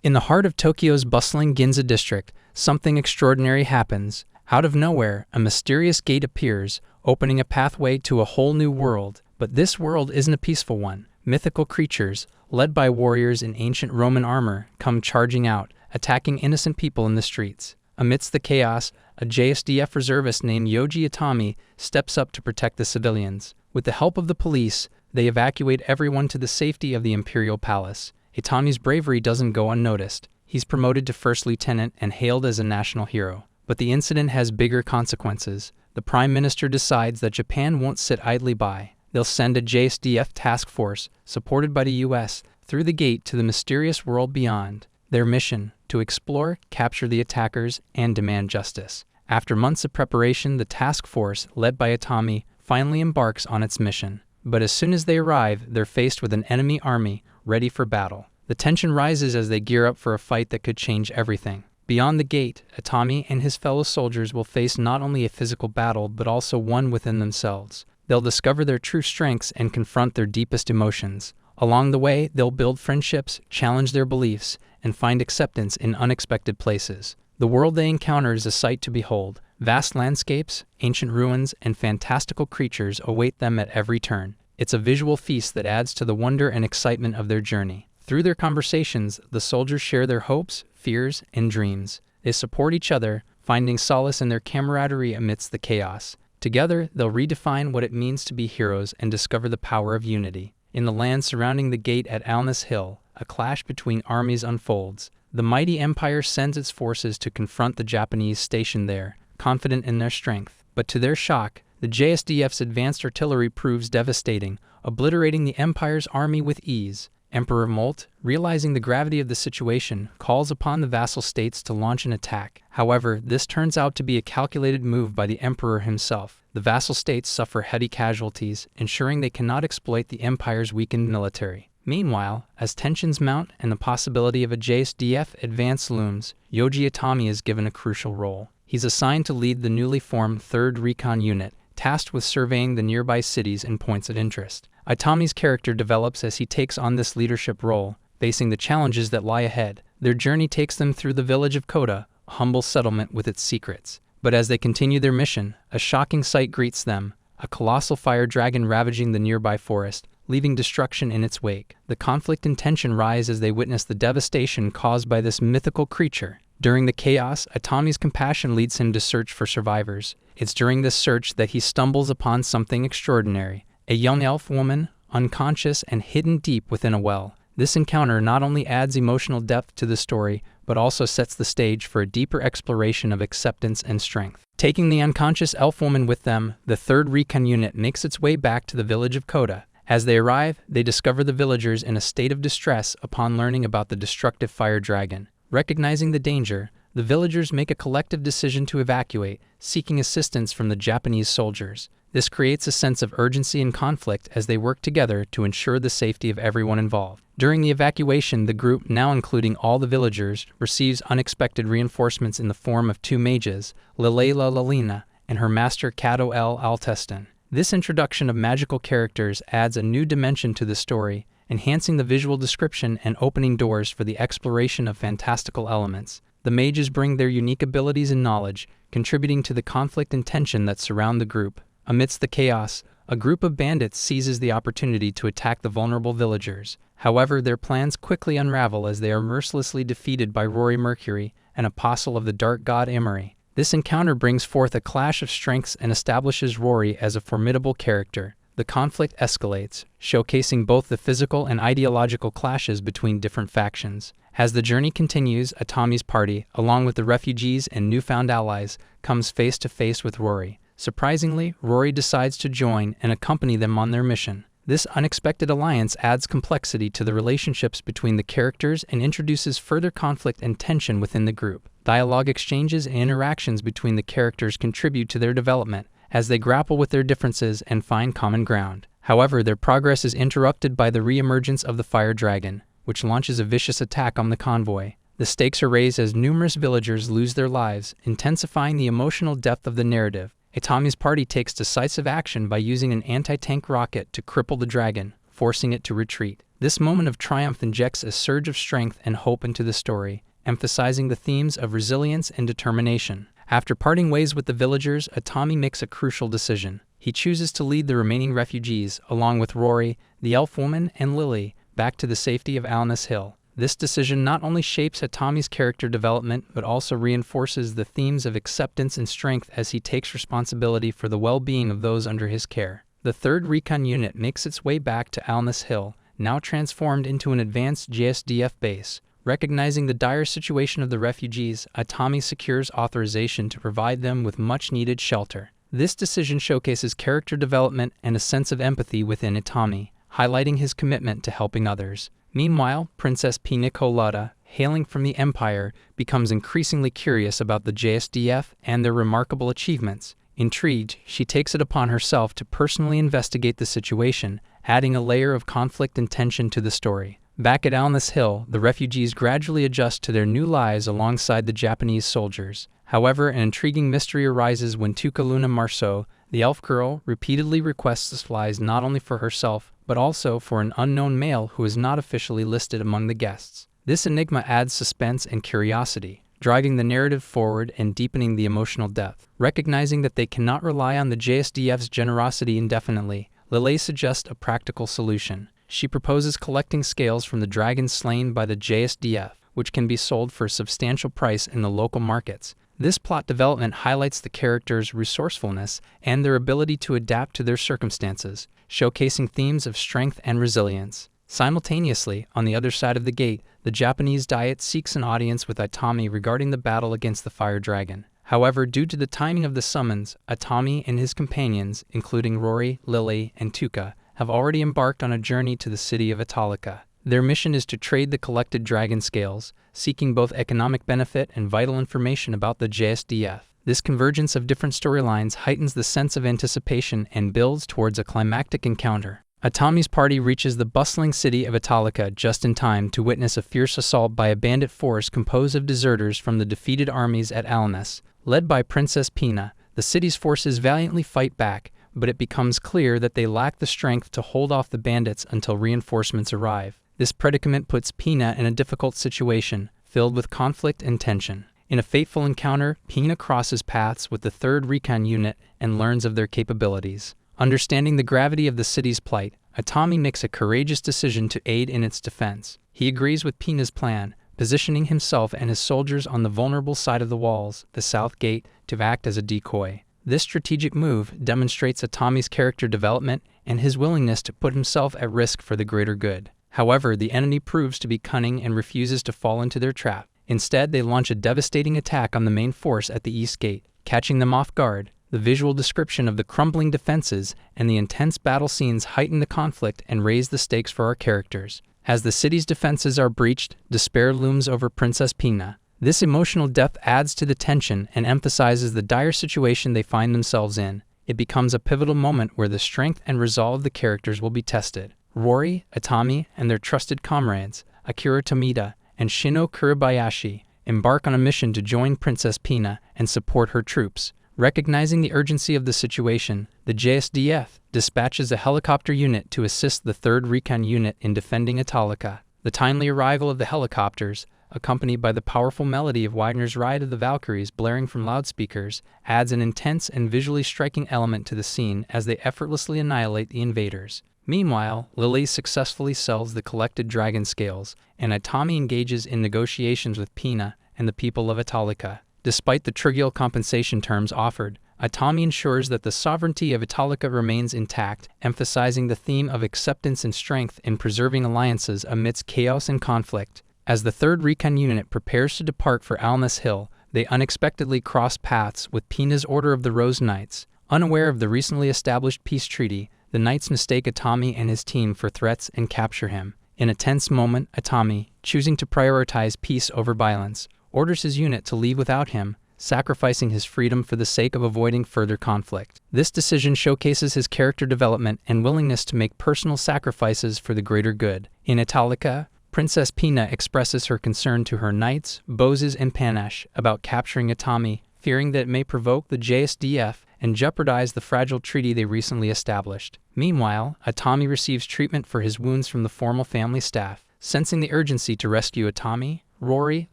In the heart of Tokyo's bustling Ginza district, something extraordinary happens. Out of nowhere, a mysterious gate appears, opening a pathway to a whole new world. But this world isn't a peaceful one. Mythical creatures, led by warriors in ancient Roman armor, come charging out, attacking innocent people in the streets. Amidst the chaos, a JSDF reservist named Jieitai steps up to protect the civilians. With the help of the police, they evacuate everyone to the safety of the imperial palace. Itami's bravery doesn't go unnoticed. He's promoted to first lieutenant and hailed as a national hero. But the incident has bigger consequences. The prime minister decides that Japan won't sit idly by. They'll send a JSDF task force, supported by the US, through the gate to the mysterious world beyond. Their mission: to explore, capture the attackers, and demand justice. After months of preparation, the task force, led by Itami, finally embarks on its mission. But as soon as they arrive, they're faced with an enemy army, ready for battle. The tension rises as they gear up for a fight that could change everything. Beyond the gate, Itami and his fellow soldiers will face not only a physical battle, but also one within themselves. They'll discover their true strengths and confront their deepest emotions. Along the way, they'll build friendships, challenge their beliefs, and find acceptance in unexpected places. The world they encounter is a sight to behold. Vast landscapes, ancient ruins, and fantastical creatures await them at every turn. It's a visual feast that adds to the wonder and excitement of their journey. Through their conversations, the soldiers share their hopes, fears, and dreams. They support each other, finding solace in their camaraderie amidst the chaos. Together, they'll redefine what it means to be heroes and discover the power of unity. In the land surrounding the gate at Alness Hill, a clash between armies unfolds. The mighty empire sends its forces to confront the Japanese stationed there, confident in their strength. But to their shock, the JSDF's advanced artillery proves devastating, obliterating the empire's army with ease. Emperor Molt, realizing the gravity of the situation, calls upon the vassal states to launch an attack. However, this turns out to be a calculated move by the emperor himself. The vassal states suffer heavy casualties, ensuring they cannot exploit the empire's weakened military. Meanwhile, as tensions mount and the possibility of a JSDF advance looms, Jieitai is given a crucial role. He's assigned to lead the newly formed 3rd Recon Unit, tasked with surveying the nearby cities and points of interest. Itami's character develops as he takes on this leadership role, facing the challenges that lie ahead. Their journey takes them through the village of Koda, a humble settlement with its secrets. But as they continue their mission, a shocking sight greets them: a colossal fire dragon ravaging the nearby forest, leaving destruction in its wake. The conflict and tension rise as they witness the devastation caused by this mythical creature. During the chaos, Itami's compassion leads him to search for survivors. It's during this search that he stumbles upon something extraordinary: a young elf woman, unconscious and hidden deep within a well. This encounter not only adds emotional depth to the story, but also sets the stage for a deeper exploration of acceptance and strength. Taking the unconscious elf woman with them, the 3rd Recon Unit makes its way back to the village of Koda. As they arrive, they discover the villagers in a state of distress upon learning about the destructive fire dragon. Recognizing the danger, the villagers make a collective decision to evacuate, seeking assistance from the Japanese soldiers. This creates a sense of urgency and conflict as they work together to ensure the safety of everyone involved. During the evacuation, the group, now including all the villagers, receives unexpected reinforcements in the form of 2 mages, Lilela Lalina and her master Kato L. Altestan. This introduction of magical characters adds a new dimension to the story, enhancing the visual description and opening doors for the exploration of fantastical elements. The mages bring their unique abilities and knowledge, contributing to the conflict and tension that surround the group. Amidst the chaos, a group of bandits seizes the opportunity to attack the vulnerable villagers. However, their plans quickly unravel as they are mercilessly defeated by Rory Mercury, an apostle of the dark god Emery. This encounter brings forth a clash of strengths and establishes Rory as a formidable character. The conflict escalates, showcasing both the physical and ideological clashes between different factions. As the journey continues, Itami's party, along with the refugees and newfound allies, comes face to face with Rory. Surprisingly, Rory decides to join and accompany them on their mission. This unexpected alliance adds complexity to the relationships between the characters and introduces further conflict and tension within the group. Dialogue exchanges and interactions between the characters contribute to their development as they grapple with their differences and find common ground. However, their progress is interrupted by the re-emergence of the fire dragon, which launches a vicious attack on the convoy. The stakes are raised as numerous villagers lose their lives, intensifying the emotional depth of the narrative. Itami's party takes decisive action by using an anti-tank rocket to cripple the dragon, forcing it to retreat. This moment of triumph injects a surge of strength and hope into the story, emphasizing the themes of resilience and determination. After parting ways with the villagers, Atami makes a crucial decision. He chooses to lead the remaining refugees, along with Rory, the elf woman, and Lily, back to the safety of Alness Hill. This decision not only shapes Atami's character development, but also reinforces the themes of acceptance and strength as he takes responsibility for the well-being of those under his care. The 3rd Recon Unit makes its way back to Alness Hill, now transformed into an advanced JSDF base. Recognizing the dire situation of the refugees, Atami secures authorization to provide them with much-needed shelter. This decision showcases character development and a sense of empathy within Atami, highlighting his commitment to helping others. Meanwhile, Princess Pina Colada, hailing from the Empire, becomes increasingly curious about the JSDF and their remarkable achievements. Intrigued, she takes it upon herself to personally investigate the situation, adding a layer of conflict and tension to the story. Back at Alness Hill, the refugees gradually adjust to their new lives alongside the Japanese soldiers. However, an intriguing mystery arises when Tukaluna Marceau, the elf girl, repeatedly requests supplies not only for herself, but also for an unknown male who is not officially listed among the guests. This enigma adds suspense and curiosity, driving the narrative forward and deepening the emotional depth. Recognizing that they cannot rely on the JSDF's generosity indefinitely, Lily suggests a practical solution. She proposes collecting scales from the dragons slain by the JSDF, which can be sold for a substantial price in the local markets. This plot development highlights the characters' resourcefulness and their ability to adapt to their circumstances, showcasing themes of strength and resilience. Simultaneously, on the other side of the gate, the Japanese Diet seeks an audience with Atami regarding the battle against the fire dragon. However, due to the timing of the summons, Atami and his companions, including Rory, Lily, and Tuka, have already embarked on a journey to the city of Italica. Their mission is to trade the collected dragon scales, seeking both economic benefit and vital information about the JSDF. This convergence of different storylines heightens the sense of anticipation and builds towards a climactic encounter. Atami's party reaches the bustling city of Italica just in time to witness a fierce assault by a bandit force composed of deserters from the defeated armies at Alness. Led by Princess Pina, the city's forces valiantly fight back, but it becomes clear that they lack the strength to hold off the bandits until reinforcements arrive. This predicament puts Pina in a difficult situation, filled with conflict and tension. In a fateful encounter, Pina crosses paths with the 3rd Recon Unit and learns of their capabilities. Understanding the gravity of the city's plight, Atami makes a courageous decision to aid in its defense. He agrees with Pina's plan, positioning himself and his soldiers on the vulnerable side of the walls, the south gate, to act as a decoy. This strategic move demonstrates Atami's character development and his willingness to put himself at risk for the greater good. However, the enemy proves to be cunning and refuses to fall into their trap. Instead, they launch a devastating attack on the main force at the east gate, catching them off guard. The visual description of the crumbling defenses and the intense battle scenes heighten the conflict and raise the stakes for our characters. As the city's defenses are breached, despair looms over Princess Pina. This emotional depth adds to the tension and emphasizes the dire situation they find themselves in. It becomes a pivotal moment where the strength and resolve of the characters will be tested. Rory, Atami, and their trusted comrades, Akira Tomita and Shino Kuribayashi, embark on a mission to join Princess Pina and support her troops. Recognizing the urgency of the situation, the JSDF dispatches a helicopter unit to assist the 3rd Recon Unit in defending Italica. The timely arrival of the helicopters, accompanied by the powerful melody of Wagner's Ride of the Valkyries blaring from loudspeakers, adds an intense and visually striking element to the scene as they effortlessly annihilate the invaders. Meanwhile, Lily successfully sells the collected dragon scales, and Atami engages in negotiations with Pina and the people of Italica. Despite the trivial compensation terms offered, Atami ensures that the sovereignty of Italica remains intact, emphasizing the theme of acceptance and strength in preserving alliances amidst chaos and conflict. As the 3rd Recon Unit prepares to depart for Alness Hill, they unexpectedly cross paths with Pina's Order of the Rose Knights. Unaware of the recently established peace treaty, the Knights mistake Atami and his team for threats and capture him. In a tense moment, Atami, choosing to prioritize peace over violence, orders his unit to leave without him, sacrificing his freedom for the sake of avoiding further conflict. This decision showcases his character development and willingness to make personal sacrifices for the greater good. In Italica, Princess Pina expresses her concern to her knights, Bozes and Panache, about capturing Atami, fearing that it may provoke the JSDF and jeopardize the fragile treaty they recently established. Meanwhile, Atami receives treatment for his wounds from the formal family staff. Sensing the urgency to rescue Atami, Rory,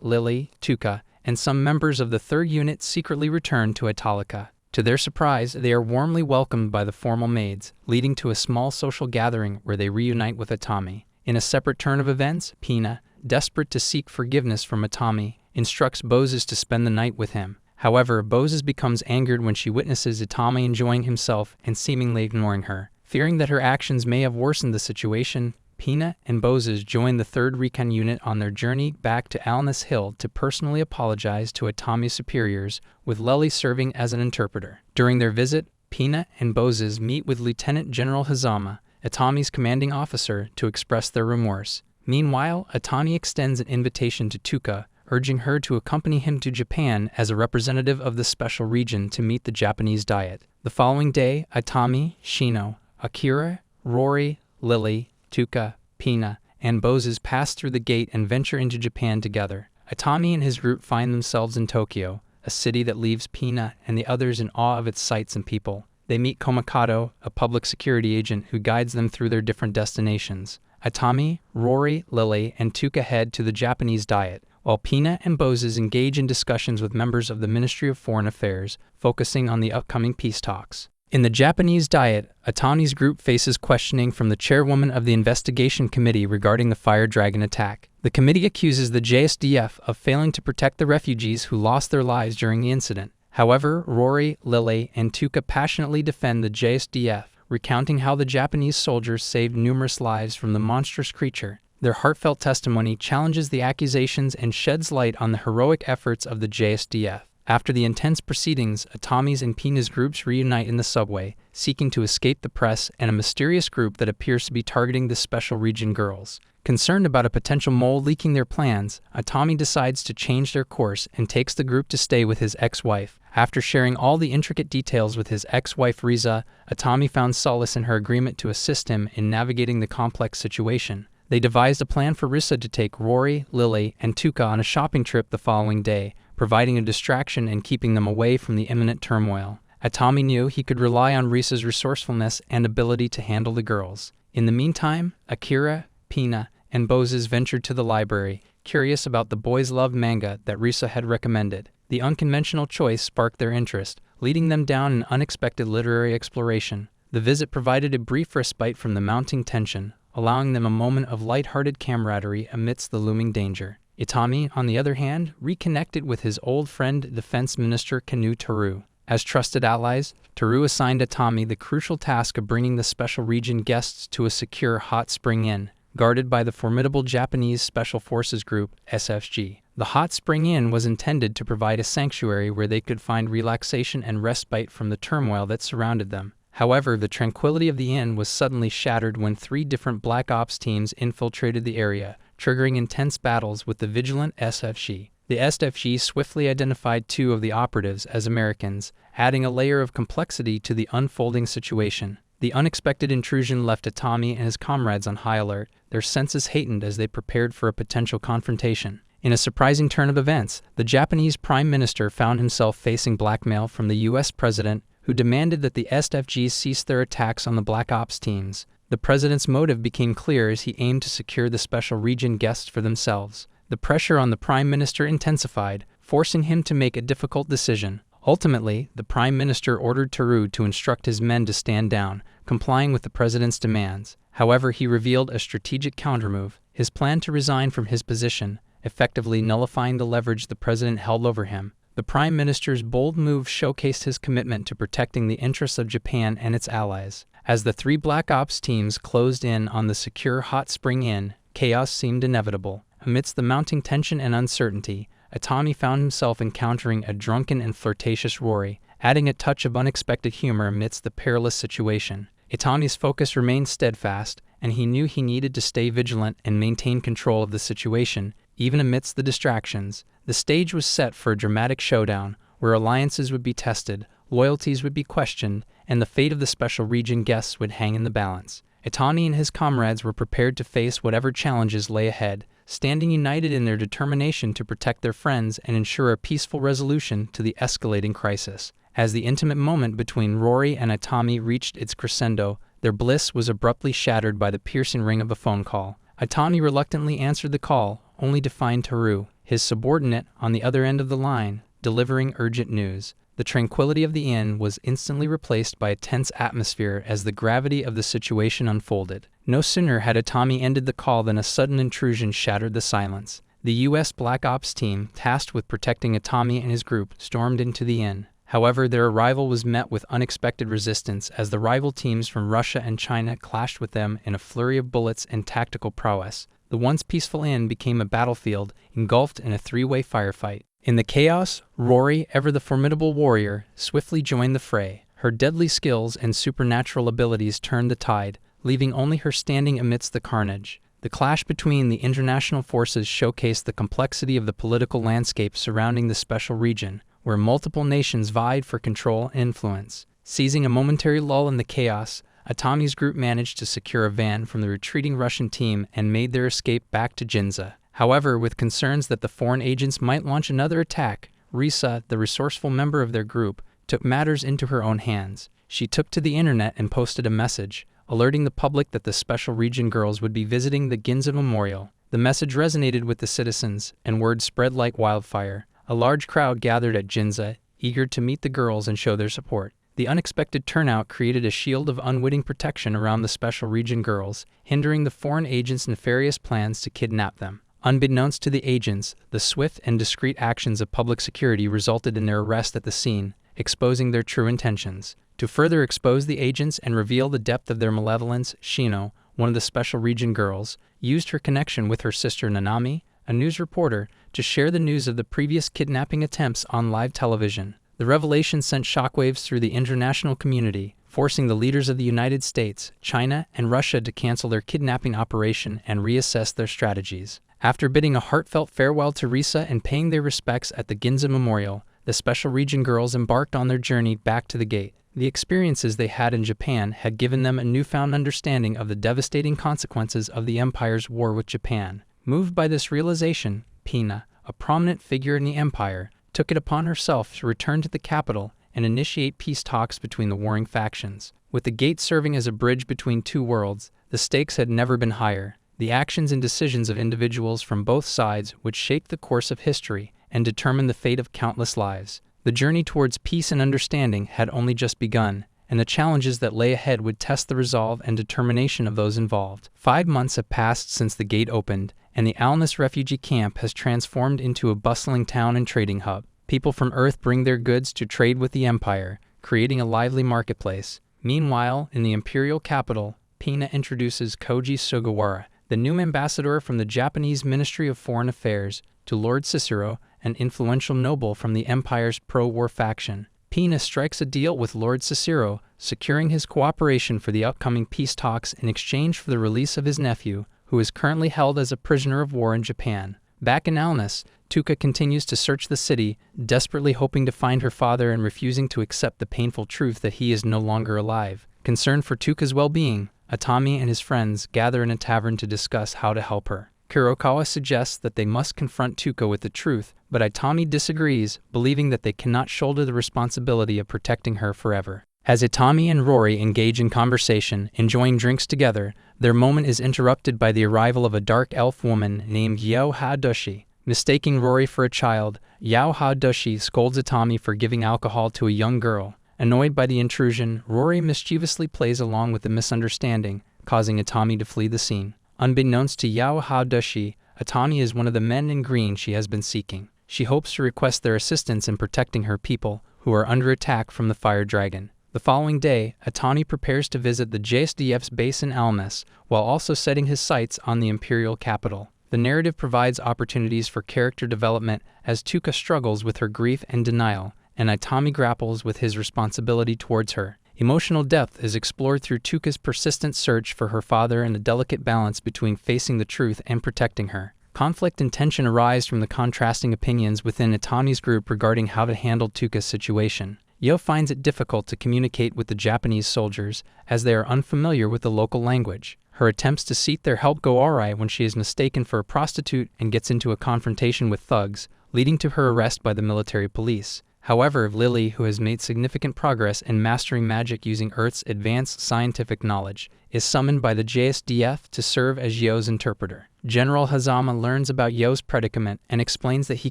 Lily, Tuka, and some members of the 3rd Unit secretly return to Italica. To their surprise, they are warmly welcomed by the formal maids, leading to a small social gathering where they reunite with Atami. In a separate turn of events, Pina, desperate to seek forgiveness from Atami, instructs Bozes to spend the night with him. However, Bozes becomes angered when she witnesses Atami enjoying himself and seemingly ignoring her. Fearing that her actions may have worsened the situation, Pina and Bozes join the 3rd Recon Unit on their journey back to Alness Hill to personally apologize to Atami's superiors, with Lely serving as an interpreter. During their visit, Pina and Bozes meet with Lieutenant General Hazama, Atami's commanding officer, to express their remorse. Meanwhile, Atami extends an invitation to Tuka, urging her to accompany him to Japan as a representative of the special region to meet the Japanese Diet. The following day, Atami, Shino, Akira, Rory, Lily, Tuka, Pina, and Bozes pass through the gate and venture into Japan together. Atami and his group find themselves in Tokyo, a city that leaves Pina and the others in awe of its sights and people. They meet Komikado, a public security agent who guides them through their different destinations. Atami, Rory, Lily, and Tuka head to the Japanese Diet, while Pina and Bozes engage in discussions with members of the Ministry of Foreign Affairs, focusing on the upcoming peace talks. In the Japanese Diet, Atami's group faces questioning from the chairwoman of the investigation committee regarding the Fire Dragon attack. The committee accuses the JSDF of failing to protect the refugees who lost their lives during the incident. However, Rory, Lily, and Tuka passionately defend the JSDF, recounting how the Japanese soldiers saved numerous lives from the monstrous creature. Their heartfelt testimony challenges the accusations and sheds light on the heroic efforts of the JSDF. After the intense proceedings, Atami's and Pina's groups reunite in the subway, seeking to escape the press and a mysterious group that appears to be targeting the Special Region girls. Concerned about a potential mole leaking their plans, Atami decides to change their course and takes the group to stay with his ex-wife. After sharing all the intricate details with his ex-wife Riza, Atami found solace in her agreement to assist him in navigating the complex situation. They devised a plan for Riza to take Rory, Lily, and Tuka on a shopping trip the following day, providing a distraction and keeping them away from the imminent turmoil. Atami knew he could rely on Riza's resourcefulness and ability to handle the girls. In the meantime, Akira, Pina, and Bozes ventured to the library, curious about the boys' love manga that Riza had recommended. The unconventional choice sparked their interest, leading them down an unexpected literary exploration. The visit provided a brief respite from the mounting tension, allowing them a moment of light-hearted camaraderie amidst the looming danger. Atami, on the other hand, reconnected with his old friend Defense Minister Kanu Teru. As trusted allies, Teru assigned Atami the crucial task of bringing the Special Region guests to a secure hot spring inn, guarded by the formidable Japanese Special Forces Group, SFG. The hot spring inn was intended to provide a sanctuary where they could find relaxation and respite from the turmoil that surrounded them. However, the tranquility of the inn was suddenly shattered when 3 different Black Ops teams infiltrated the area, triggering intense battles with the vigilant SFG. The SFG swiftly identified 2 of the operatives as Americans, adding a layer of complexity to the unfolding situation. The unexpected intrusion left Atami and his comrades on high alert, their senses heightened as they prepared for a potential confrontation. In a surprising turn of events, the Japanese Prime Minister found himself facing blackmail from the U.S. President, who demanded that the SFG cease their attacks on the Black Ops teams. The president's motive became clear as he aimed to secure the Special Region guests for themselves. The pressure on the Prime Minister intensified, forcing him to make a difficult decision. Ultimately, the Prime Minister ordered Teru to instruct his men to stand down, complying with the president's demands. However, he revealed a strategic countermove, his plan to resign from his position, effectively nullifying the leverage the president held over him. The Prime Minister's bold move showcased his commitment to protecting the interests of Japan and its allies. As the 3 Black Ops teams closed in on the secure hot spring inn, chaos seemed inevitable. Amidst the mounting tension and uncertainty, Atami found himself encountering a drunken and flirtatious Rory, adding a touch of unexpected humor amidst the perilous situation. Itami's focus remained steadfast, and he knew he needed to stay vigilant and maintain control of the situation, even amidst the distractions. The stage was set for a dramatic showdown, where alliances would be tested, loyalties would be questioned, and the fate of the Special Region guests would hang in the balance. Itami and his comrades were prepared to face whatever challenges lay ahead, standing united in their determination to protect their friends and ensure a peaceful resolution to the escalating crisis. As the intimate moment between Rory and Itami reached its crescendo, their bliss was abruptly shattered by the piercing ring of a phone call. Itami reluctantly answered the call, only to find Teru, his subordinate, on the other end of the line, delivering urgent news. The tranquility of the inn was instantly replaced by a tense atmosphere as the gravity of the situation unfolded. No sooner had Itami ended the call than a sudden intrusion shattered the silence. The U.S. Black Ops team, tasked with protecting Itami and his group, stormed into the inn. However, their arrival was met with unexpected resistance as the rival teams from Russia and China clashed with them in a flurry of bullets and tactical prowess. The once peaceful inn became a battlefield, engulfed in a three-way firefight. In the chaos, Rory, ever the formidable warrior, swiftly joined the fray. Her deadly skills and supernatural abilities turned the tide, leaving only her standing amidst the carnage. The clash between the international forces showcased the complexity of the political landscape surrounding the special region, where multiple nations vied for control and influence. Seizing a momentary lull in the chaos, Itami's group managed to secure a van from the retreating Russian team and made their escape back to Ginza. However, with concerns that the foreign agents might launch another attack, Risa, the resourceful member of their group, took matters into her own hands. She took to the internet and posted a message, alerting the public that the Special Region girls would be visiting the Ginza Memorial. The message resonated with the citizens, and word spread like wildfire. A large crowd gathered at Ginza, eager to meet the girls and show their support. The unexpected turnout created a shield of unwitting protection around the Special Region girls, hindering the foreign agents' nefarious plans to kidnap them. Unbeknownst to the agents, the swift and discreet actions of public security resulted in their arrest at the scene, exposing their true intentions. To further expose the agents and reveal the depth of their malevolence, Shino, one of the Special Region girls, used her connection with her sister Nanami, a news reporter, to share the news of the previous kidnapping attempts on live television. The revelation sent shockwaves through the international community, forcing the leaders of the United States, China, and Russia to cancel their kidnapping operation and reassess their strategies. After bidding a heartfelt farewell to Risa and paying their respects at the Ginza Memorial, the Special Region girls embarked on their journey back to the gate. The experiences they had in Japan had given them a newfound understanding of the devastating consequences of the Empire's war with Japan. Moved by this realization, Pina, a prominent figure in the Empire, took it upon herself to return to the capital and initiate peace talks between the warring factions. With the gate serving as a bridge between two worlds, the stakes had never been higher. The actions and decisions of individuals from both sides would shape the course of history and determine the fate of countless lives. The journey towards peace and understanding had only just begun, and the challenges that lay ahead would test the resolve and determination of those involved. 5 months have passed since the gate opened, and the Alnus refugee camp has transformed into a bustling town and trading hub. People from Earth bring their goods to trade with the Empire, creating a lively marketplace. Meanwhile, in the imperial capital, Pina introduces Koji Sugawara, the new ambassador from the Japanese Ministry of Foreign Affairs, to Lord Cicero, an influential noble from the Empire's pro-war faction. Pina strikes a deal with Lord Cicero, securing his cooperation for the upcoming peace talks in exchange for the release of his nephew, who is currently held as a prisoner of war in Japan. Back in Alnus, Tuka continues to search the city, desperately hoping to find her father and refusing to accept the painful truth that he is no longer alive. Concerned for Tuka's well-being, Itami and his friends gather in a tavern to discuss how to help her. Kurokawa suggests that they must confront Tuka with the truth, but Itami disagrees, believing that they cannot shoulder the responsibility of protecting her forever. As Itami and Rory engage in conversation, enjoying drinks together, their moment is interrupted by the arrival of a dark elf woman named Yao Ha-Doshi. Mistaking Rory for a child, Yao Ha-Doshi scolds Itami for giving alcohol to a young girl. Annoyed by the intrusion, Rory mischievously plays along with the misunderstanding, causing Itami to flee the scene. Unbeknownst to Yao Ha-Doshi, Itami is one of the men in green she has been seeking. She hopes to request their assistance in protecting her people, who are under attack from the fire dragon. The following day, Itami prepares to visit the JSDF's base in Alnus, while also setting his sights on the imperial capital. The narrative provides opportunities for character development as Tuka struggles with her grief and denial, and Itami grapples with his responsibility towards her. Emotional depth is explored through Tuka's persistent search for her father and the delicate balance between facing the truth and protecting her. Conflict and tension arise from the contrasting opinions within Itami's group regarding how to handle Tuka's situation. Yo finds it difficult to communicate with the Japanese soldiers, as they are unfamiliar with the local language. Her attempts to seek their help go awry when she is mistaken for a prostitute and gets into a confrontation with thugs, leading to her arrest by the military police. However, Lily, who has made significant progress in mastering magic using Earth's advanced scientific knowledge, is summoned by the JSDF to serve as Yo's interpreter. General Hazama learns about Yo's predicament and explains that he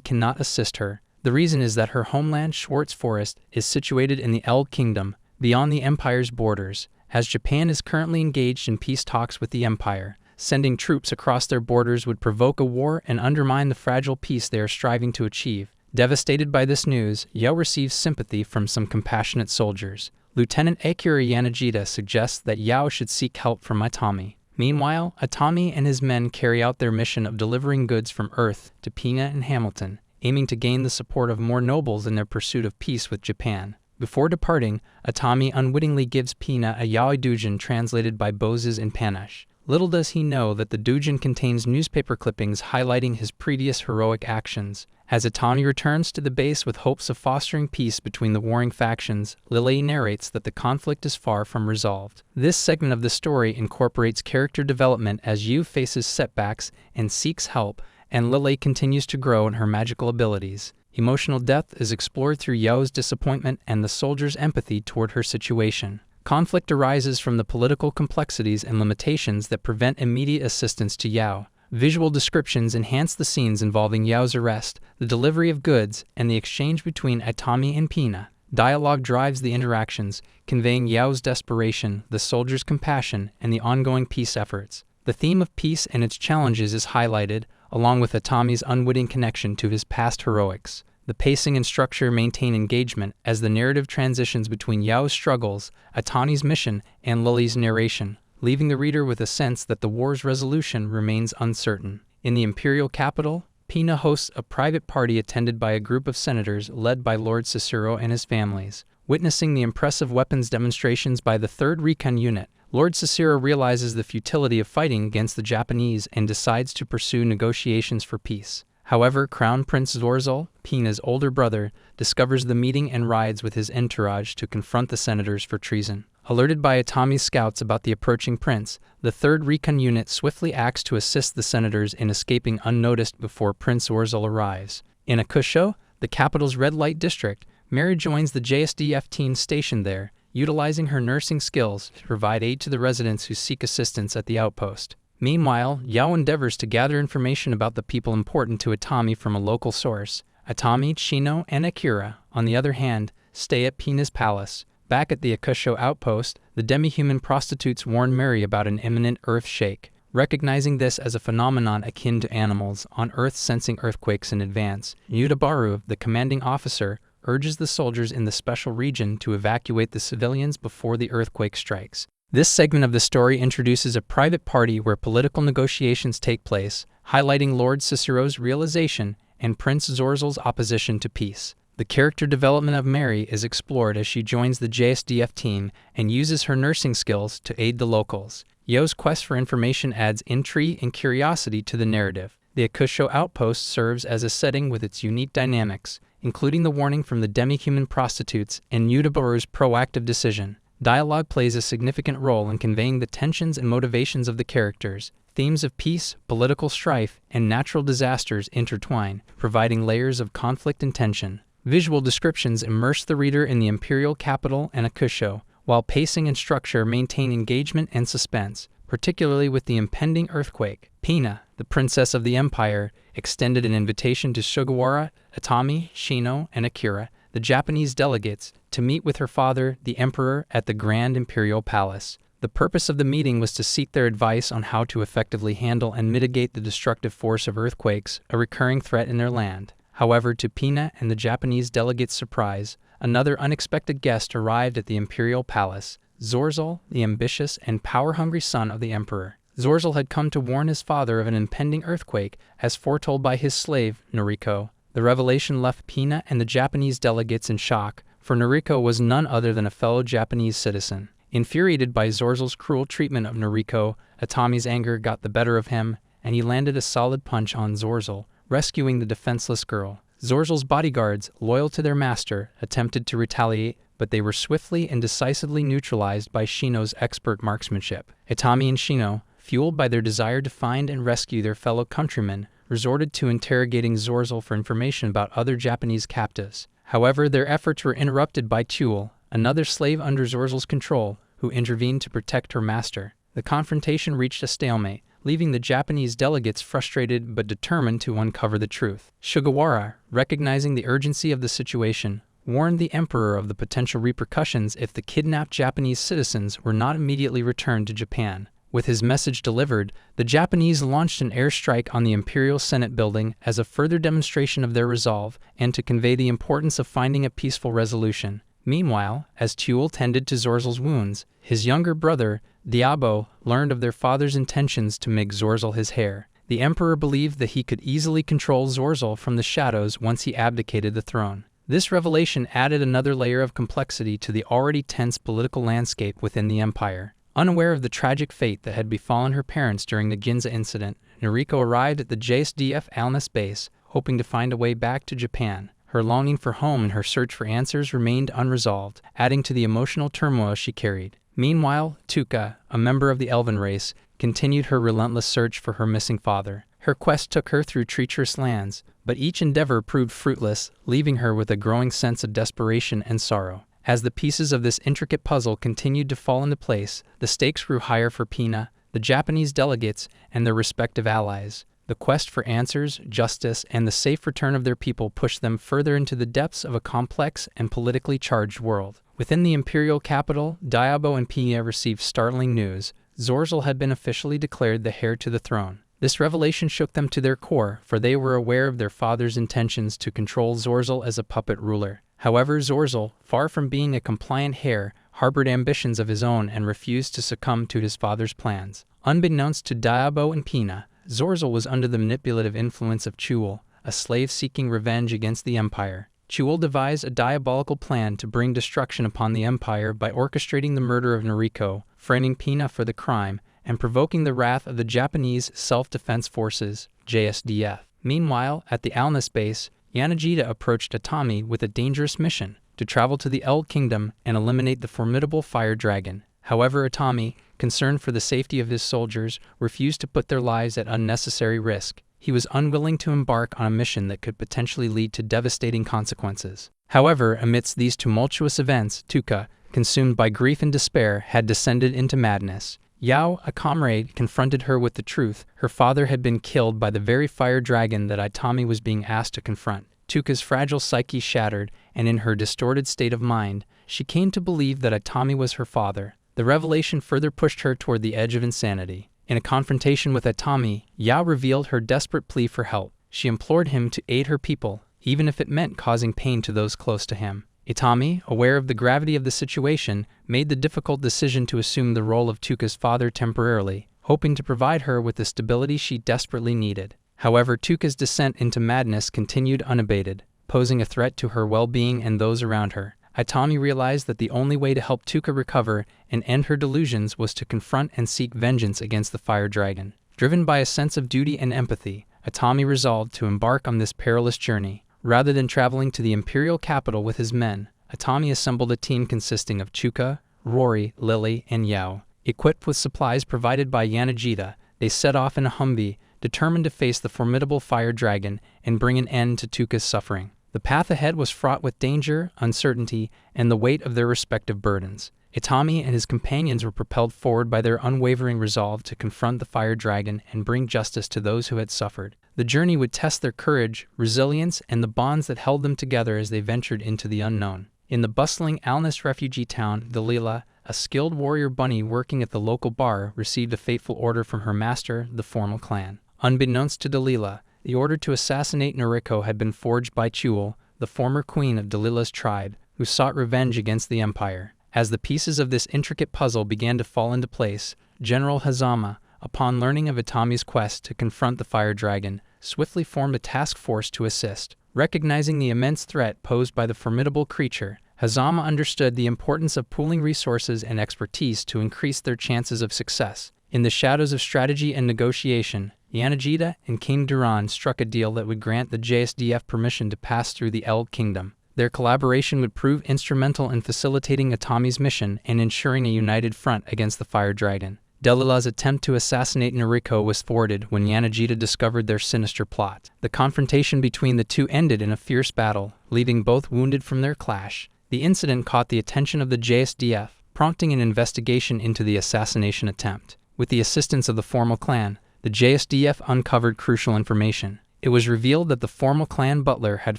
cannot assist her. The reason is that her homeland, Schwartz Forest, is situated in the Eld Kingdom, beyond the Empire's borders, as Japan is currently engaged in peace talks with the Empire. Sending troops across their borders would provoke a war and undermine the fragile peace they are striving to achieve. Devastated by this news, Yo receives sympathy from some compassionate soldiers. Lieutenant Akira Yanagita suggests that Yao should seek help from Atami. Meanwhile, Atami and his men carry out their mission of delivering goods from Earth to Pina and Hamilton, aiming to gain the support of more nobles in their pursuit of peace with Japan. Before departing, Atami unwittingly gives Pina a yaoi doujin translated by Boses in Panache. Little does he know that the doujin contains newspaper clippings highlighting his previous heroic actions. As Atami returns to the base with hopes of fostering peace between the warring factions, Lily narrates that the conflict is far from resolved. This segment of the story incorporates character development as Yu faces setbacks and seeks help, and Lily continues to grow in her magical abilities. Emotional depth is explored through Yao's disappointment and the soldier's empathy toward her situation. Conflict arises from the political complexities and limitations that prevent immediate assistance to Yao. Visual descriptions enhance the scenes involving Yao's arrest, the delivery of goods, and the exchange between Atami and Pina. Dialogue drives the interactions, conveying Yao's desperation, the soldier's compassion, and the ongoing peace efforts. The theme of peace and its challenges is highlighted, along with Atami's unwitting connection to his past heroics. The pacing and structure maintain engagement as the narrative transitions between Yao's struggles, Atami's mission, and Lily's narration, leaving the reader with a sense that the war's resolution remains uncertain. In the imperial capital, Pina hosts a private party attended by a group of senators led by Lord Cicero and his families. Witnessing the impressive weapons demonstrations by the 3rd Recon Unit, Lord Cicero realizes the futility of fighting against the Japanese and decides to pursue negotiations for peace. However, Crown Prince Zorzal, Pina's older brother, discovers the meeting and rides with his entourage to confront the senators for treason. Alerted by Atami's scouts about the approaching prince, the 3rd Recon Unit swiftly acts to assist the senators in escaping unnoticed before Prince Zorzal arrives. In Akusho, the capital's red light district, Mary joins the JSDF team stationed there, utilizing her nursing skills to provide aid to the residents who seek assistance at the outpost. Meanwhile, Yao endeavors to gather information about the people important to Atami from a local source. Atami, Chino, and Akira, on the other hand, stay at Pina's palace. Back at the Akusho outpost, the demi-human prostitutes warn Mary about an imminent earth shake. Recognizing this as a phenomenon akin to animals on Earth sensing earthquakes in advance, Yutabaru, the commanding officer, urges the soldiers in the special region to evacuate the civilians before the earthquake strikes. This segment of the story introduces a private party where political negotiations take place, highlighting Lord Cicero's realization and Prince Zorzal's opposition to peace. The character development of Mary is explored as she joins the JSDF team and uses her nursing skills to aid the locals. Yo's quest for information adds intrigue and curiosity to the narrative. The Akusho outpost serves as a setting with its unique dynamics, including the warning from the demi-human prostitutes and Yutabaru's proactive decision. Dialogue plays a significant role in conveying the tensions and motivations of the characters. Themes of peace, political strife, and natural disasters intertwine, providing layers of conflict and tension. Visual descriptions immerse the reader in the imperial capital and Akusho, while pacing and structure maintain engagement and suspense, particularly with the impending earthquake. Pina, the princess of the empire, extended an invitation to Sugawara, Atami, Shino, and Akira, the Japanese delegates, to meet with her father, the emperor, at the Grand Imperial Palace. The purpose of the meeting was to seek their advice on how to effectively handle and mitigate the destructive force of earthquakes, a recurring threat in their land. However, to Pina and the Japanese delegates' surprise, another unexpected guest arrived at the Imperial Palace, Zorzal, the ambitious and power-hungry son of the emperor. Zorzal had come to warn his father of an impending earthquake, as foretold by his slave, Noriko. The revelation left Pina and the Japanese delegates in shock, for Noriko was none other than a fellow Japanese citizen. Infuriated by Zorzal's cruel treatment of Noriko, Atami's anger got the better of him, and he landed a solid punch on Zorzal, rescuing the defenseless girl. Zorzal's bodyguards, loyal to their master, attempted to retaliate, but they were swiftly and decisively neutralized by Shino's expert marksmanship. Atami and Shino, fueled by their desire to find and rescue their fellow countrymen, resorted to interrogating Zorzal for information about other Japanese captives. However, their efforts were interrupted by Chuul, another slave under Zorzal's control, who intervened to protect her master. The confrontation reached a stalemate, leaving the Japanese delegates frustrated but determined to uncover the truth. Sugawara, recognizing the urgency of the situation, warned the emperor of the potential repercussions if the kidnapped Japanese citizens were not immediately returned to Japan. With his message delivered, the Japanese launched an airstrike on the Imperial Senate building as a further demonstration of their resolve and to convey the importance of finding a peaceful resolution. Meanwhile, as Chuul tended to Zorzal's wounds, his younger brother, Diabo, learned of their father's intentions to make Zorzal his heir. The emperor believed that he could easily control Zorzal from the shadows once he abdicated the throne. This revelation added another layer of complexity to the already tense political landscape within the empire. Unaware of the tragic fate that had befallen her parents during the Ginza incident, Noriko arrived at the JSDF Alnus base, hoping to find a way back to Japan. Her longing for home and her search for answers remained unresolved, adding to the emotional turmoil she carried. Meanwhile, Tuka, a member of the Elven race, continued her relentless search for her missing father. Her quest took her through treacherous lands, but each endeavor proved fruitless, leaving her with a growing sense of desperation and sorrow. As the pieces of this intricate puzzle continued to fall into place, the stakes grew higher for Pina, the Japanese delegates, and their respective allies. The quest for answers, justice, and the safe return of their people pushed them further into the depths of a complex and politically charged world. Within the imperial capital, Diabo and Pina received startling news. Zorzal had been officially declared the heir to the throne. This revelation shook them to their core, for they were aware of their father's intentions to control Zorzal as a puppet ruler. However, Zorzal, far from being a compliant heir, harbored ambitions of his own and refused to succumb to his father's plans. Unbeknownst to Diabo and Pina, Zorzal was under the manipulative influence of Chuul, a slave seeking revenge against the empire. Chuul devised a diabolical plan to bring destruction upon the empire by orchestrating the murder of Noriko, framing Pina for the crime, and provoking the wrath of the Japanese Self-Defense Forces, JSDF. Meanwhile, at the Alnus base, Yanagita approached Atami with a dangerous mission, to travel to the Eld Kingdom and eliminate the formidable fire dragon. However, Atami, concerned for the safety of his soldiers, refused to put their lives at unnecessary risk. He was unwilling to embark on a mission that could potentially lead to devastating consequences. However, amidst these tumultuous events, Tuka, consumed by grief and despair, had descended into madness. Yao, a comrade, confronted her with the truth. Her father had been killed by the very fire dragon that Atami was being asked to confront. Tuka's fragile psyche shattered, and in her distorted state of mind, she came to believe that Atami was her father. The revelation further pushed her toward the edge of insanity. In a confrontation with Atami, Yao revealed her desperate plea for help. She implored him to aid her people, even if it meant causing pain to those close to him. Atami, aware of the gravity of the situation, made the difficult decision to assume the role of Tuka's father temporarily, hoping to provide her with the stability she desperately needed. However, Tuka's descent into madness continued unabated, posing a threat to her well-being and those around her. Atami realized that the only way to help Tuka recover and end her delusions was to confront and seek vengeance against the fire dragon. Driven by a sense of duty and empathy, Atami resolved to embark on this perilous journey. Rather than traveling to the imperial capital with his men, Atami assembled a team consisting of Chuka, Rory, Lily, and Yao. Equipped with supplies provided by Yanagita, they set off in a Humvee, determined to face the formidable fire dragon and bring an end to Tuka's suffering. The path ahead was fraught with danger, uncertainty, and the weight of their respective burdens. Atami and his companions were propelled forward by their unwavering resolve to confront the fire dragon and bring justice to those who had suffered. The journey would test their courage, resilience, and the bonds that held them together as they ventured into the unknown. In the bustling Alnus refugee town, Dalila, a skilled warrior bunny working at the local bar, received a fateful order from her master, the Formal clan. Unbeknownst to Dalila, the order to assassinate Noriko had been forged by Chuul, the former queen of Dalila's tribe, who sought revenge against the empire. As the pieces of this intricate puzzle began to fall into place, General Hazama, upon learning of Atami's quest to confront the fire dragon, swiftly formed a task force to assist. Recognizing the immense threat posed by the formidable creature, Hazama understood the importance of pooling resources and expertise to increase their chances of success. In the shadows of strategy and negotiation, Yanagita and King Duran struck a deal that would grant the JSDF permission to pass through the Eld Kingdom. Their collaboration would prove instrumental in facilitating Atami's mission and ensuring a united front against the fire dragon. Delilah's attempt to assassinate Noriko was thwarted when Yanagita discovered their sinister plot. The confrontation between the two ended in a fierce battle, leaving both wounded from their clash. The incident caught the attention of the JSDF, prompting an investigation into the assassination attempt. With the assistance of the formal clan, the JSDF uncovered crucial information. It was revealed that the formal clan butler had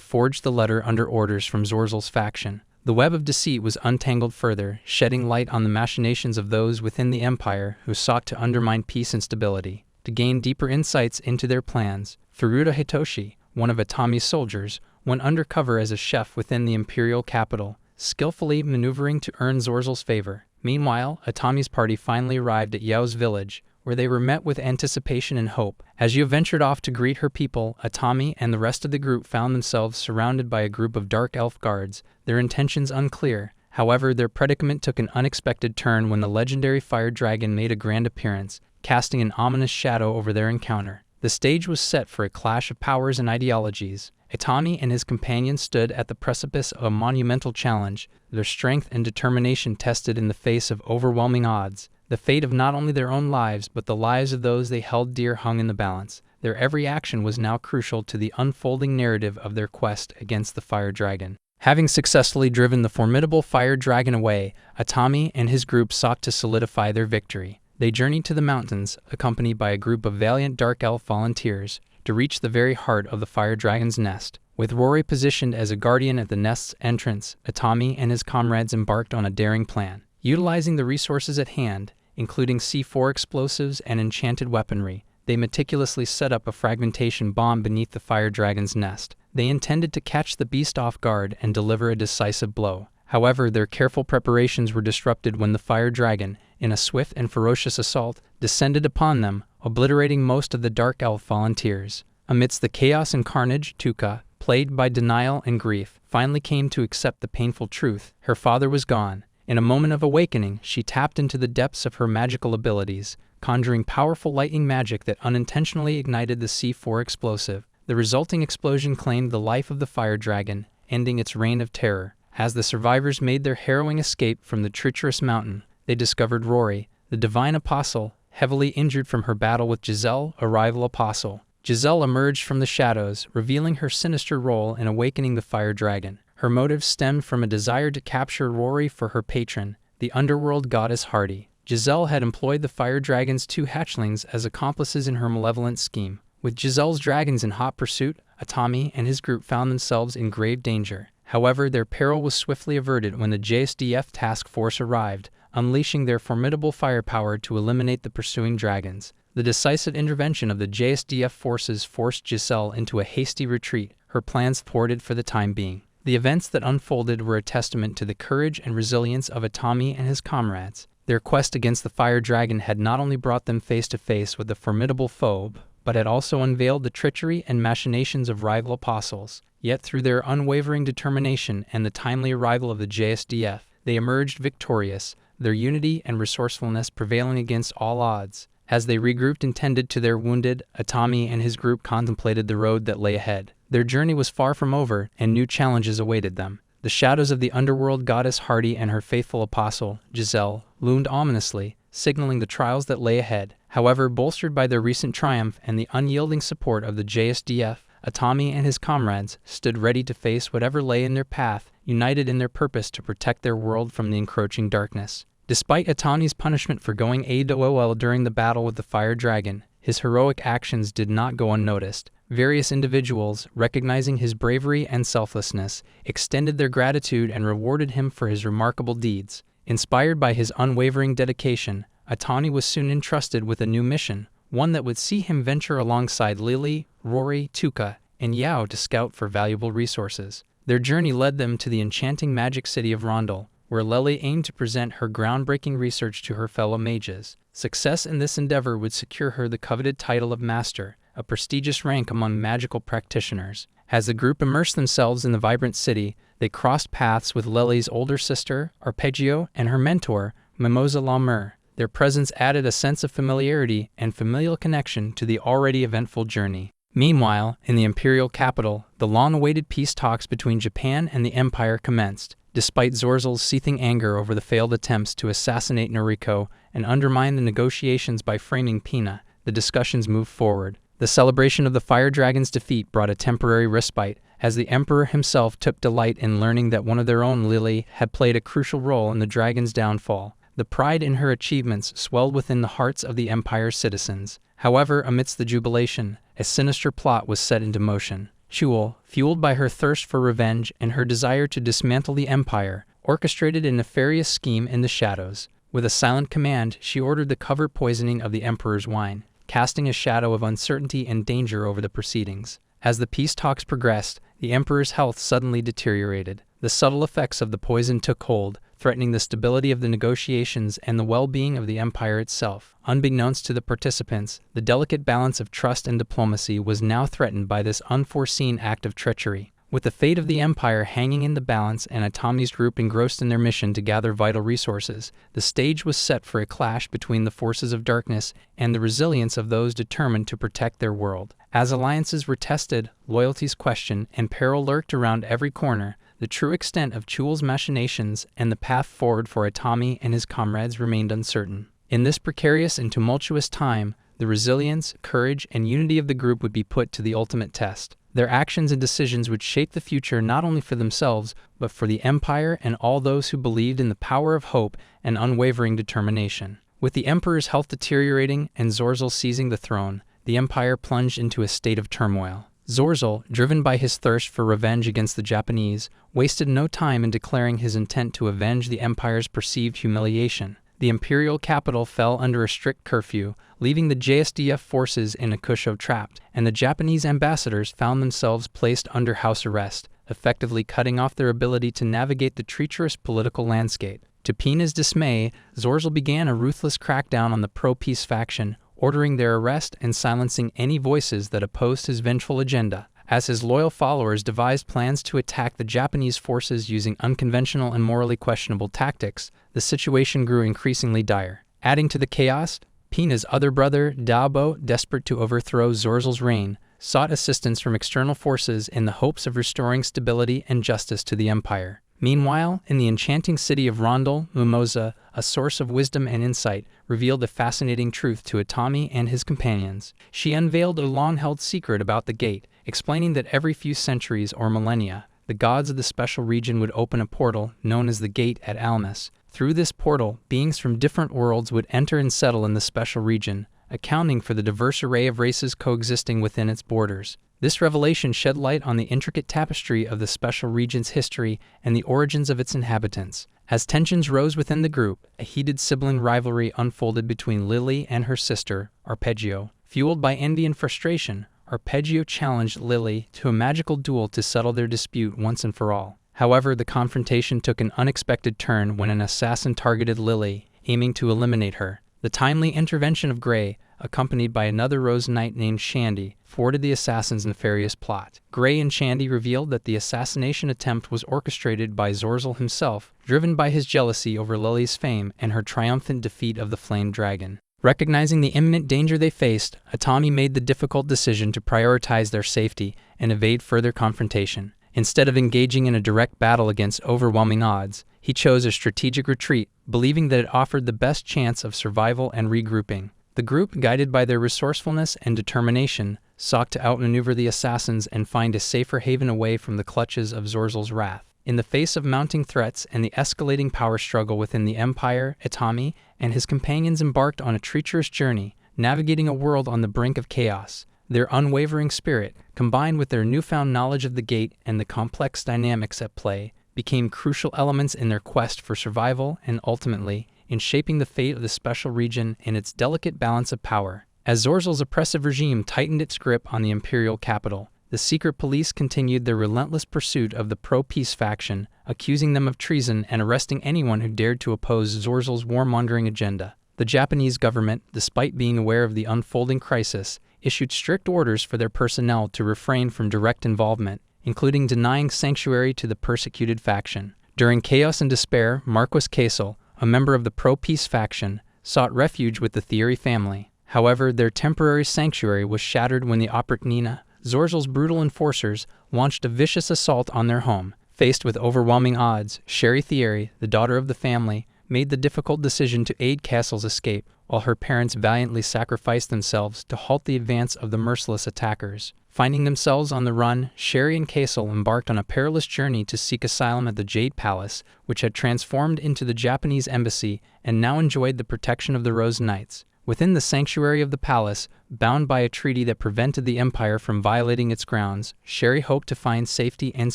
forged the letter under orders from Zorzel's faction. The web of deceit was untangled further, shedding light on the machinations of those within the empire who sought to undermine peace and stability. To gain deeper insights into their plans, Furuta Hitoshi, one of Atami's soldiers, went undercover as a chef within the imperial capital, skillfully maneuvering to earn Zorzel's favor. Meanwhile, Atami's party finally arrived at Yao's village, where they were met with anticipation and hope. As Yao ventured off to greet her people, Atami and the rest of the group found themselves surrounded by a group of dark elf guards, their intentions unclear. However, their predicament took an unexpected turn when the legendary fire dragon made a grand appearance, casting an ominous shadow over their encounter. The stage was set for a clash of powers and ideologies. Atami and his companions stood at the precipice of a monumental challenge, their strength and determination tested in the face of overwhelming odds. The fate of not only their own lives but the lives of those they held dear hung in the balance. Their every action was now crucial to the unfolding narrative of their quest against the fire dragon. Having successfully driven the formidable fire dragon away, Atami and his group sought to solidify their victory. They journeyed to the mountains, accompanied by a group of valiant dark elf volunteers, to reach the very heart of the fire dragon's nest. With Rory positioned as a guardian at the nest's entrance, Atami and his comrades embarked on a daring plan. Utilizing the resources at hand, including C4 explosives and enchanted weaponry, they meticulously set up a fragmentation bomb beneath the fire dragon's nest. They intended to catch the beast off guard and deliver a decisive blow. However, their careful preparations were disrupted when the fire dragon, in a swift and ferocious assault, descended upon them, obliterating most of the dark elf volunteers. Amidst the chaos and carnage, Tuka, plagued by denial and grief, finally came to accept the painful truth. Her father was gone. In a moment of awakening, she tapped into the depths of her magical abilities, conjuring powerful lightning magic that unintentionally ignited the C4 explosive. The resulting explosion claimed the life of the fire dragon, ending its reign of terror. As the survivors made their harrowing escape from the treacherous mountain, they discovered Rory, the divine apostle, heavily injured from her battle with Giselle, a rival apostle. Giselle emerged from the shadows, revealing her sinister role in awakening the fire dragon. Her motives stemmed from a desire to capture Rory for her patron, the underworld goddess Hardy. Giselle had employed the fire dragon's two hatchlings as accomplices in her malevolent scheme. With Giselle's dragons in hot pursuit, Atami and his group found themselves in grave danger. However, their peril was swiftly averted when the JSDF task force arrived, unleashing their formidable firepower to eliminate the pursuing dragons. The decisive intervention of the JSDF forces forced Giselle into a hasty retreat, her plans thwarted for the time being. The events that unfolded were a testament to the courage and resilience of Atami and his comrades. Their quest against the fire dragon had not only brought them face to face with a formidable foe, but had also unveiled the treachery and machinations of rival apostles. Yet through their unwavering determination and the timely arrival of the JSDF, they emerged victorious, their unity and resourcefulness prevailing against all odds. As they regrouped and tended to their wounded, Atami and his group contemplated the road that lay ahead. Their journey was far from over, and new challenges awaited them. The shadows of the underworld goddess Hardy and her faithful apostle, Giselle, loomed ominously, signaling the trials that lay ahead. However, bolstered by their recent triumph and the unyielding support of the JSDF, Atami and his comrades stood ready to face whatever lay in their path, united in their purpose to protect their world from the encroaching darkness. Despite Atami's punishment for going AWOL during the battle with the fire dragon, his heroic actions did not go unnoticed. Various individuals, recognizing his bravery and selflessness, extended their gratitude and rewarded him for his remarkable deeds. Inspired by his unwavering dedication, Atami was soon entrusted with a new mission, one that would see him venture alongside Lily, Rory, Tuka, and Yao to scout for valuable resources. Their journey led them to the enchanting magic city of Rondel, where Lily aimed to present her groundbreaking research to her fellow mages. Success in this endeavor would secure her the coveted title of Master, a prestigious rank among magical practitioners. As the group immersed themselves in the vibrant city, they crossed paths with Lily's older sister, Arpeggio, and her mentor, Mimosa Lamer. Their presence added a sense of familiarity and familial connection to the already eventful journey. Meanwhile, in the imperial capital, the long-awaited peace talks between Japan and the Empire commenced. Despite Zorzal's seething anger over the failed attempts to assassinate Noriko and undermine the negotiations by framing Pina, the discussions moved forward. The celebration of the Fire Dragon's defeat brought a temporary respite, as the Emperor himself took delight in learning that one of their own, Lily, had played a crucial role in the dragon's downfall. The pride in her achievements swelled within the hearts of the Empire's citizens. However, amidst the jubilation, a sinister plot was set into motion. Chul, fueled by her thirst for revenge and her desire to dismantle the Empire, orchestrated a nefarious scheme in the shadows. With a silent command, she ordered the covert poisoning of the Emperor's wine, casting a shadow of uncertainty and danger over the proceedings. As the peace talks progressed, the Emperor's health suddenly deteriorated. The subtle effects of the poison took hold, threatening the stability of the negotiations and the well-being of the Empire itself. Unbeknownst to the participants, the delicate balance of trust and diplomacy was now threatened by this unforeseen act of treachery. With the fate of the Empire hanging in the balance and Atami's group engrossed in their mission to gather vital resources, the stage was set for a clash between the forces of darkness and the resilience of those determined to protect their world. As alliances were tested, loyalties questioned, and peril lurked around every corner, the true extent of Chul's machinations and the path forward for Atami and his comrades remained uncertain. In this precarious and tumultuous time, the resilience, courage, and unity of the group would be put to the ultimate test. Their actions and decisions would shape the future not only for themselves, but for the Empire and all those who believed in the power of hope and unwavering determination. With the Emperor's health deteriorating and Zorzal seizing the throne, the Empire plunged into a state of turmoil. Zorzal, driven by his thirst for revenge against the Japanese, wasted no time in declaring his intent to avenge the Empire's perceived humiliation. The imperial capital fell under a strict curfew, leaving the JSDF forces in Akusho trapped, and the Japanese ambassadors found themselves placed under house arrest, effectively cutting off their ability to navigate the treacherous political landscape. To Pina's dismay, Zorzal began a ruthless crackdown on the pro-peace faction, ordering their arrest and silencing any voices that opposed his vengeful agenda. As his loyal followers devised plans to attack the Japanese forces using unconventional and morally questionable tactics, the situation grew increasingly dire. Adding to the chaos, Pina's other brother, Daobo, desperate to overthrow Zorzal's reign, sought assistance from external forces in the hopes of restoring stability and justice to the Empire. Meanwhile, in the enchanting city of Rondel, Mimosa, a source of wisdom and insight, revealed a fascinating truth to Atami and his companions. She unveiled a long-held secret about the gate, explaining that every few centuries or millennia, the gods of the special region would open a portal known as the Gate at Almas. Through this portal, beings from different worlds would enter and settle in the special region, accounting for the diverse array of races coexisting within its borders. This revelation shed light on the intricate tapestry of the special region's history and the origins of its inhabitants. As tensions rose within the group, a heated sibling rivalry unfolded between Lily and her sister, Arpeggio. Fueled by envy and frustration, Arpeggio challenged Lily to a magical duel to settle their dispute once and for all. However, the confrontation took an unexpected turn when an assassin targeted Lily, aiming to eliminate her. The timely intervention of Gray, accompanied by another Rose Knight named Shandy, thwarted the assassin's nefarious plot. Gray and Shandy revealed that the assassination attempt was orchestrated by Zorzal himself, driven by his jealousy over Lily's fame and her triumphant defeat of the Flame Dragon. Recognizing the imminent danger they faced, Atami made the difficult decision to prioritize their safety and evade further confrontation. Instead of engaging in a direct battle against overwhelming odds, he chose a strategic retreat, believing that it offered the best chance of survival and regrouping. The group, guided by their resourcefulness and determination, sought to outmaneuver the assassins and find a safer haven away from the clutches of Zorzal's wrath. In the face of mounting threats and the escalating power struggle within the Empire, Atami and his companions embarked on a treacherous journey, navigating a world on the brink of chaos. Their unwavering spirit, combined with their newfound knowledge of the Gate and the complex dynamics at play, became crucial elements in their quest for survival and, ultimately, in shaping the fate of the special region and its delicate balance of power. As Zorzal's oppressive regime tightened its grip on the imperial capital, the secret police continued their relentless pursuit of the pro-peace faction, accusing them of treason and arresting anyone who dared to oppose Zorzal's warmongering agenda. The Japanese government, despite being aware of the unfolding crisis, issued strict orders for their personnel to refrain from direct involvement, including denying sanctuary to the persecuted faction. During chaos and despair, Marquis Kaisel, a member of the pro-peace faction, sought refuge with the Thierry family. However, their temporary sanctuary was shattered when the Oprichnina, Zorzal's brutal enforcers, launched a vicious assault on their home. Faced with overwhelming odds, Jieitai, the daughter of the family, made the difficult decision to aid Castle's escape, while her parents valiantly sacrificed themselves to halt the advance of the merciless attackers. Finding themselves on the run, Sherry and Castle embarked on a perilous journey to seek asylum at the Jade Palace, which had transformed into the Japanese embassy and now enjoyed the protection of the Rose Knights. Within the sanctuary of the palace, bound by a treaty that prevented the empire from violating its grounds, Sherry hoped to find safety and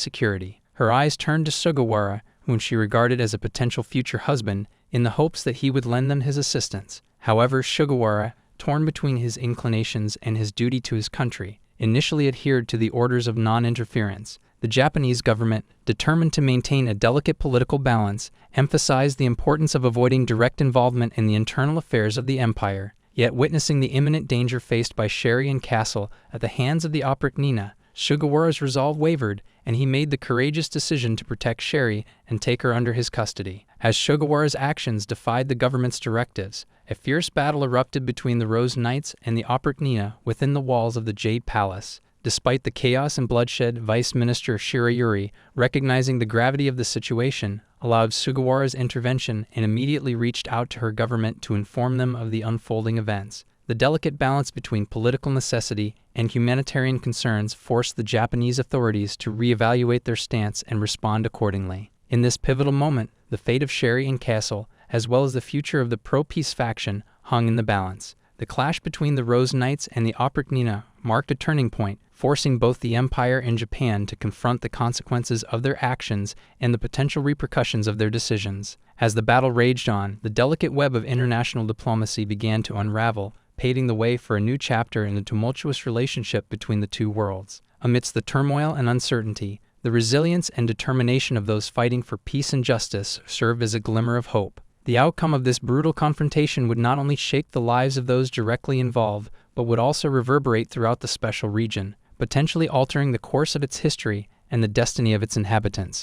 security. Her eyes turned to Sugawara, whom she regarded as a potential future husband, in the hopes that he would lend them his assistance. However, Sugawara, torn between his inclinations and his duty to his country, initially adhered to the orders of non-interference. The Japanese government, determined to maintain a delicate political balance, emphasized the importance of avoiding direct involvement in the internal affairs of the empire. Yet, witnessing the imminent danger faced by Sherry and Castle at the hands of the Oprichnina, Sugawara's resolve wavered, and he made the courageous decision to protect Sherry and take her under his custody. As Sugawara's actions defied the government's directives, a fierce battle erupted between the Rose Knights and the Oprichnina within the walls of the Jade Palace. Despite the chaos and bloodshed, Vice Minister Shirayuri, recognizing the gravity of the situation, allowed Sugawara's intervention and immediately reached out to her government to inform them of the unfolding events. The delicate balance between political necessity and humanitarian concerns forced the Japanese authorities to reevaluate their stance and respond accordingly. In this pivotal moment, the fate of Sherry and Castle, as well as the future of the pro-peace faction, hung in the balance. The clash between the Rose Knights and the Oprichnina marked a turning point, forcing both the Empire and Japan to confront the consequences of their actions and the potential repercussions of their decisions. As the battle raged on, the delicate web of international diplomacy began to unravel, paving the way for a new chapter in the tumultuous relationship between the two worlds. Amidst the turmoil and uncertainty, the resilience and determination of those fighting for peace and justice served as a glimmer of hope. The outcome of this brutal confrontation would not only shake the lives of those directly involved, but would also reverberate throughout the special region, potentially altering the course of its history and the destiny of its inhabitants.